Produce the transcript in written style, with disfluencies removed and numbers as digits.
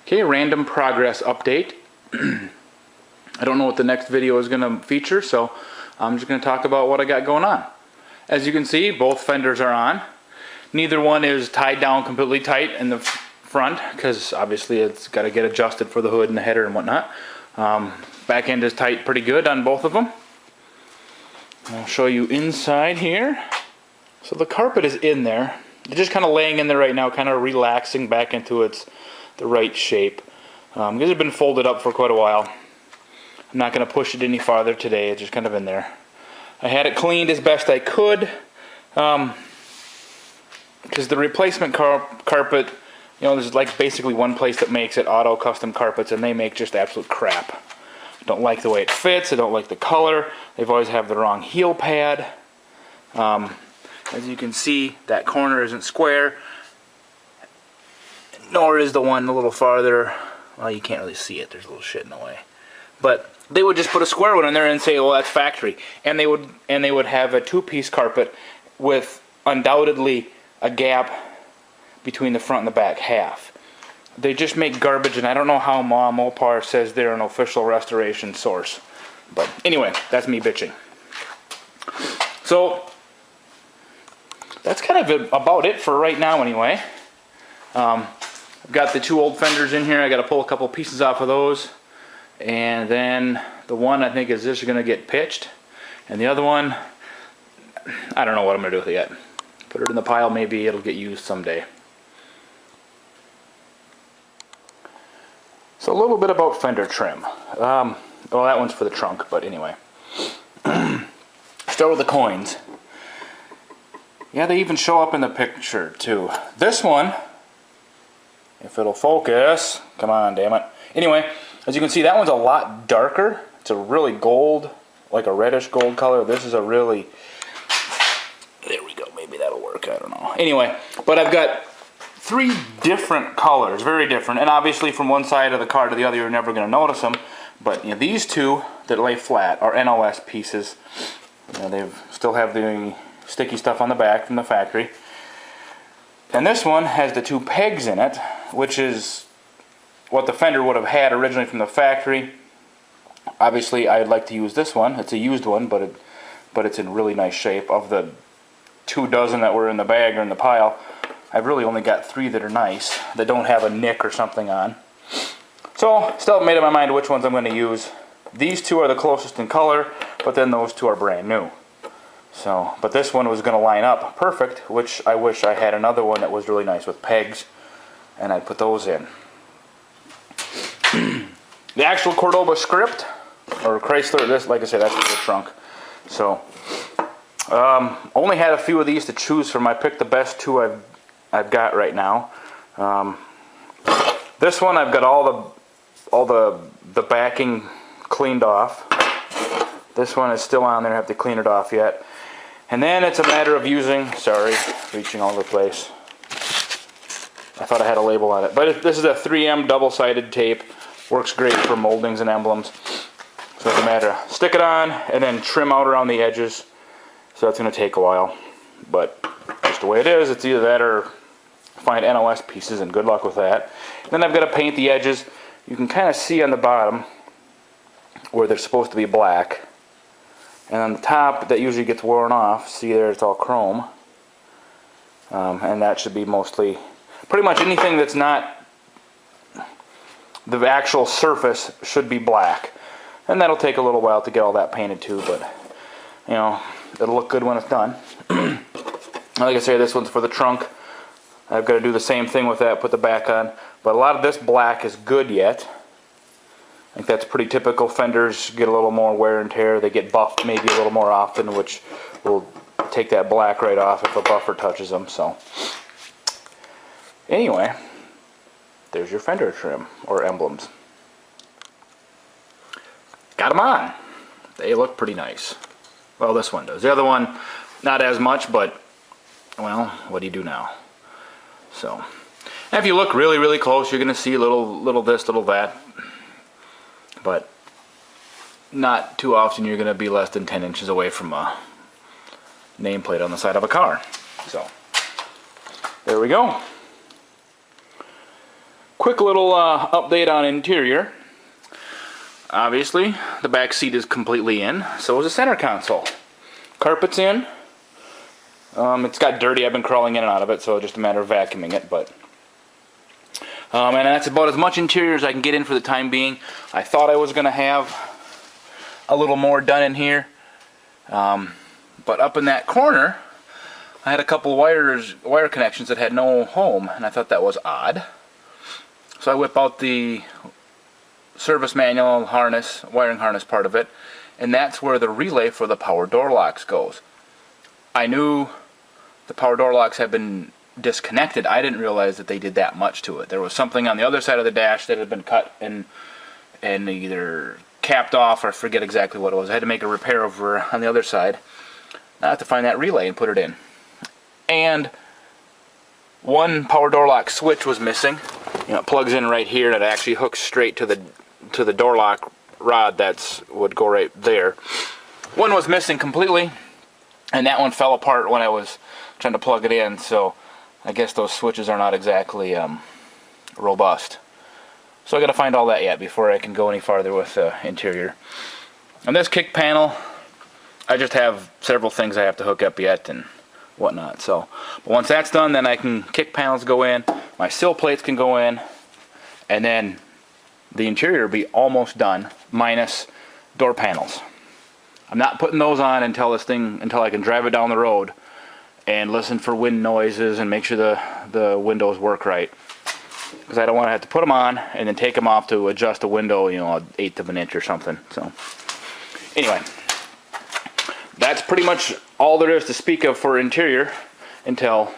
Okay, random progress update. I don't know what the next video is going to feature, so I'm just going to talk about what I got going on. As you can see, both fenders are on. Neither one is tied down completely tight in the front, because obviously it's got to get adjusted for the hood and the header and whatnot. Back end is tight pretty good on both of them. I'll show you inside here. So the carpet is in there. It's just kind of laying in there right now, kind of relaxing back into the right shape. Because it's been folded up for quite a while. I'm not going to push it any farther today. It's just kind of in there. I had it cleaned as best I could. Because the replacement carpet, you know, there's like basically one place that makes it, Auto Custom Carpets, and they make just absolute crap. I don't like the way it fits. I don't like the color. They've always have the wrong heel pad. As you can see, that corner isn't square. Nor is the one a little farther. Well, you can't really see it. There's a little shit in the way. But they would just put a square one in there and say, "Well, that's factory." And they would have a two-piece carpet with undoubtedly a gap between the front and the back half. They just make garbage, and I don't know how Mopar says they're an official restoration source. But anyway, that's me bitching. So that's kind of about it for right now anyway. I've got the two old fenders in here. I got to pull a couple pieces off of those. And then the one I think is just going to get pitched. And the other one, I don't know what I'm going to do with it yet. Put it in the pile, maybe it'll get used someday. So a little bit about fender trim. Well, that one's for the trunk, but anyway. Start with the coins. Yeah, they even show up in the picture too. This one, if it'll focus, come on, damn it. Anyway, as you can see, that one's a lot darker. It's a really gold, like a reddish gold color. This is a really, there we go, maybe that'll work, I don't know. Anyway, but I've got three different colors, very different, and obviously from one side of the car to the other you're never going to notice them, but you know, these two that lay flat are NOS pieces. You know, they still have the sticky stuff on the back from the factory. And this one has the two pegs in it, which is what the fender would have had originally from the factory. Obviously, I'd like to use this one. It's a used one, but it's in really nice shape. Of the 2 dozen that were in the bag or in the pile, I've really only got 3 that are nice, that don't have a nick or something on. So, still haven't made up my mind which ones I'm going to use. These two are the closest in color, but then those two are brand new. So, but this one was going to line up perfect, which I wish I had another one that was really nice with pegs, and I'd put those in. The actual Cordoba script, or Chrysler, this, like I said, that's for the trunk. So, only had a few of these to choose from. I picked the best 2 I've got right now. This one I've got all the backing cleaned off. This one is still on there. I have to clean it off yet. And then it's a matter of using, sorry, reaching all over the place. I thought I had a label on it. But this is a 3M double-sided tape. Works great for moldings and emblems. So it's a matter of stick it on and then trim out around the edges. So that's going to take a while. But just the way it is, it's either that or find NOS pieces, and good luck with that. Then I've got to paint the edges. You can kind of see on the bottom where they're supposed to be black. And on the top, that usually gets worn off. See there, it's all chrome. And that should be mostly, pretty much anything that's not the actual surface should be black. And that'll take a little while to get all that painted too, but you know, it'll look good when it's done. Like I say, this one's for the trunk. I've got to do the same thing with that, put the back on. But a lot of this black is good yet. I think that's pretty typical. Fenders get a little more wear and tear. They get buffed maybe a little more often, which will take that black right off if a buffer touches them. So anyway, there's your fender trim or emblems. Got them on. They look pretty nice. Well, this one does. The other one, not as much, but well, what do you do now? So, and if you look really, really close, you're going to see little this, little that. But not too often you're going to be less than 10 inches away from a nameplate on the side of a car. So, there we go. quick little update on interior. Obviously, the back seat is completely in. So is the center console. Carpet's in. It's got dirty. I've been crawling in and out of it, so it's just a matter of vacuuming it. But and that's about as much interior as I can get in for the time being. I thought I was going to have a little more done in here, but up in that corner, I had a couple wire connections that had no home, and I thought that was odd. So I whip out the service manual harness, wiring harness part of it, and that's where the relay for the power door locks goes. I knew the power door locks had been disconnected. I didn't realize that they did that much to it. There was something on the other side of the dash that had been cut and either capped off, or I forget exactly what it was. I had to make a repair over on the other side. Now I have to find that relay and put it in. And one power door lock switch was missing. You know, it plugs in right here, and it actually hooks straight to the door lock rod would go right there. One was missing completely, and that one fell apart when I was trying to plug it in, so I guess those switches are not exactly robust. So I got to find all that yet before I can go any farther with the interior. On this kick panel, I just have several things I have to hook up yet and whatnot. So, but once that's done, then I can kick panels go in, my sill plates can go in, and then the interior will be almost done, minus door panels. I'm not putting those on until I can drive it down the road and listen for wind noises and make sure the windows work right. Because I don't want to have to put them on and then take them off to adjust the window, you know, 1/8 of an inch or something. So, anyway, that's pretty much all there is to speak of for interior until